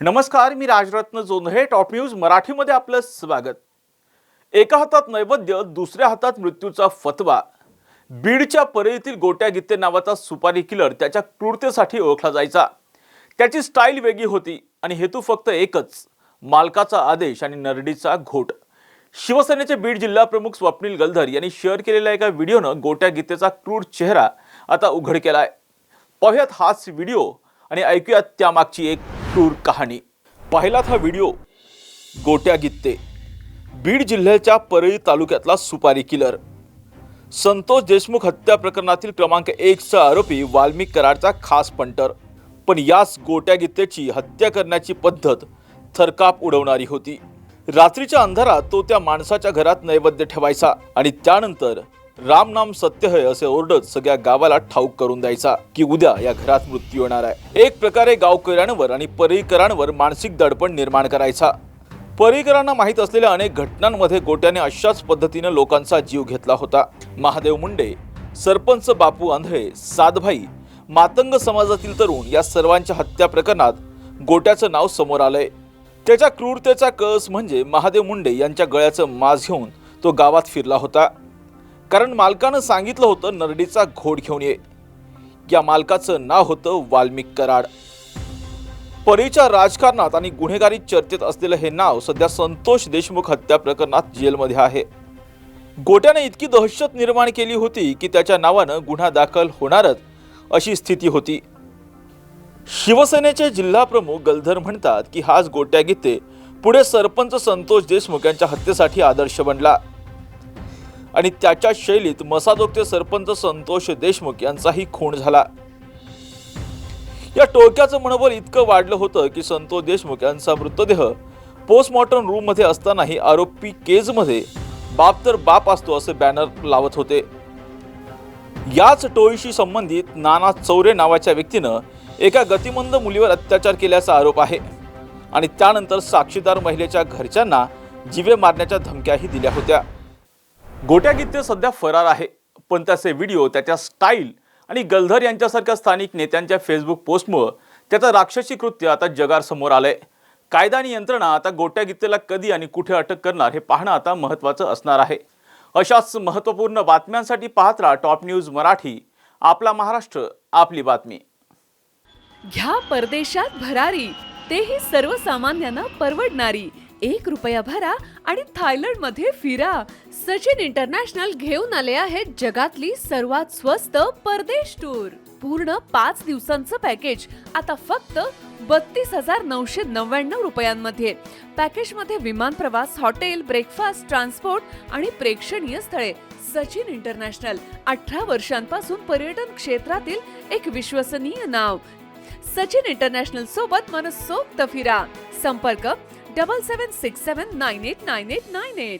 नमस्कार, मी Rajratna Jondhale. Top news मराठीमध्ये आपलं स्वागत. एका हातात नैवेद्य, दुसऱ्या हातात मृत्यूचा फतवा. बीडच्या परळीतील गोट्या गित्ते नावाचा सुपारी किलर त्याच्या क्रूरतेसाठी ओळखला जायचा. त्याची स्टाईल वेगळी होती आणि हेतू फक्त एकच, मालकाचा आदेश आणि नरडीचा घोट. शिवसेनेचे बीड जिल्हा प्रमुख स्वप्नील गलधर यांनी शेअर केलेल्या एका व्हिडिओनं गोट्या गित्तेचा क्रूर चेहरा आता उघड केलाय. पाहुयात हाच व्हिडिओ आणि ऐकूयात त्यामागची एक क्रूर कहाणी. पाहिलात हा व्हिडिओ. गोट्या गित्ते, बीड जिल्ह्याच्या परळी तालुक्यातला सुपारी किलर. संतोष देशमुख हत्या प्रकरणातील क्रमांक 1चा आरोपी वाल्मिक कराडचा खास पंटर. पण याच गोट्या गित्तेची हत्या करण्याची पद्धत थरकाप उडवणारी होती. रात्रीच्या अंधारात तो त्या माणसाच्या घरात नैवेद्य ठेवायचा आणि त्यानंतर राम नाम सत्य है असे ओरडत सगळ्या गावाला ठाऊक करून द्यायचा की उद्या या घरात मृत्यू येणार आहे. एक प्रकारे गावकऱ्यांवर आणि परळीकरांवर मानसिक दडपण निर्माण करायचा. परळीकरांना माहीत असलेल्या अनेक घटनांमध्ये गोट्याने अशाच पद्धतीने लोकांचा जीव घेतला होता. महादेव मुंडे, सरपंच बापू आंधळे, सातभाई, मातंग समाजातील तरुण या सर्वांच्या हत्या प्रकरणात गोट्याचं नाव समोर आलंय. त्याच्या क्रूरतेचा कळस म्हणजे महादेव मुंडे यांच्या गळ्याचं माज घेऊन तो गावात फिरला होता. कारण मालकानं सांगितलं होतं नरडीचा घोट घेऊन ये. या मालकाचं नाव होतं वाल्मिक कराड. परळीच्या राजकारणात आणि गुन्हेगारी चर्चेत असलेलं हे नाव सध्या संतोष देशमुख हत्या प्रकरणात जेलमध्ये आहे. गोट्याने इतकी दहशत निर्माण केली होती की त्याच्या नावानं गुन्हा दाखल होणारच अशी स्थिती होती. शिवसेनेचे जिल्हा प्रमुख गलधर म्हणतात की हाच गोट्या गित्ते पुढे सरपंच संतोष देशमुख यांच्या हत्येसाठी आदर्श बनला आणि त्याच्या शैलीत मसाजोगते सरपंच संतोष देशमुख यांचाही खून झाला. या टोळक्याचं मनोबल इतकं वाढलं होतं की संतोष देशमुख यांचा मृतदेह पोस्टमॉर्टम रूम मध्ये असतानाही आरोपी केजमध्ये बाप तर बाप असतो असे बॅनर लावत होते. याच टोळीशी संबंधित नाना चौरे नावाच्या व्यक्तीनं एका गतिमंद मुलीवर अत्याचार केल्याचा आरोप आहे आणि त्यानंतर साक्षीदार महिलेच्या घरच्यांना जीवे मारण्याच्या धमक्याही दिल्या होत्या. गोट्या गित्ते सध्या फरार आहे, पण त्याचे व्हिडिओ, त्याच्या स्टाईल आणि गलधर यांच्यासारख्या स्थानिक नेत्यांच्या फेसबुक पोस्टमुळे त्याचं राक्षसी कृत्य आता जगासमोर आलंय. कायदा आणि यंत्रणा आता गोट्या गित्तेला कधी आणि कुठे अटक करणार हे पाहणं आता महत्त्वाचं असणार आहे. अशाच महत्त्वपूर्ण बातम्यांसाठी पाहत राहा टॉप न्यूज मराठी. आपला महाराष्ट्र, आपली बातमी. घ्या परदेशात भरारी, तेही सर्वसामान्यांना परवडणारी. 1 रुपया भरा आणि थायलंड मध्ये फिरा. सचिन इंटरनॅशनल घेऊन आले आहेत जगातली सर्वात स्वस्त परदेश टूर. पूर्ण 5 दिवसांचं पॅकेज आता फक्त 32,999 रुपयांमध्ये. पॅकेज मध्ये विमान प्रवास, हॉटेल, ब्रेकफास्ट, ट्रान्सपोर्ट आणि प्रेक्षणीय स्थळे. सचिन इंटरनॅशनल 18 वर्षांपासून पर्यटन क्षेत्रातील एक विश्वसनीय नाव. सचिन इंटरनॅशनल सोबत मनसोक्त फिरा. संपर्क 7767989898.